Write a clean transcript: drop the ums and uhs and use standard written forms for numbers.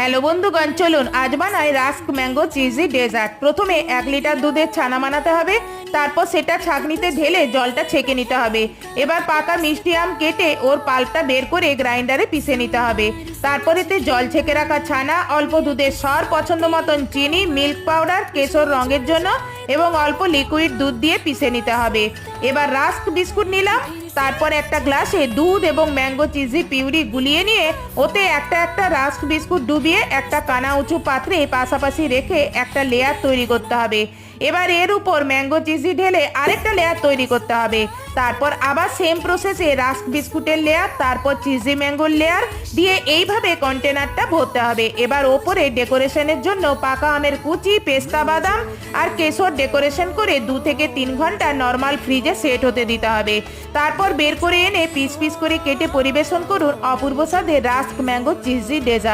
Hello বন্ধুগণ, চলুন আজ বানাই রাস্ক ম্যাঙ্গো চিজি ডেজার্ট। প্রথমে 1 লিটার দুধের ছানা বানাতে হবে। তারপর সেটা ছাঁকনিতে ঢেলে জলটা ছেঁকে নিতে হবে। এবার পাকা মিষ্টি আম কেটে ওর পাল্পটা বের করে গ্রাইন্ডারে পিষে নিতে হবে। তারপর এতে জল ছেঁকে রাখা ছানা, অল্প দুধের সর, পছন্দ মতন চিনি, মিল্ক পাউডার, কেশর রঙের জন্য এবং অল্প লিকুইড দুধ দিয়ে পিষে নিতে হবে। এবার রাস্ক বিস্কুট নিলাম। তারপর একটা গ্লাসে দুধ এবং ম্যাঙ্গো চিজি পিউরি গুলিয়ে নিয়ে ওতে একটা একটা রাস্ক বিস্কুট ডুবিয়ে একটা কানা উঁচু পাত্রে পাশাপাশি রেখে একটা লেয়ার তৈরি করতে হবে। এবার এর উপর ম্যাঙ্গো চিজি ঢেলে আরেকটা লেয়ার তৈরি করতে হবে। তারপর আবার সেম প্রসেসে রাস্ক বিস্কুটের লেয়ার, তারপর চিজি ম্যাঙ্গোর লেয়ার দিয়ে এইভাবে কন্টেনারটা ভরতে হবে। এবার ওপরে ডেকোরেশনের জন্য পাকা আমের কুচি, পেস্তা বাদাম আর কেশর ডেকোরেশন করে 2 থেকে 3 ঘন্টা নর্মাল ফ্রিজে সেট হতে দিতে হবে। তারপর বের করে এনে পিস পিস করে কেটে পরিবেশন করুন অপূর্ব স্বাদের রাস্ক ম্যাঙ্গো চিজি ডেজার্ট।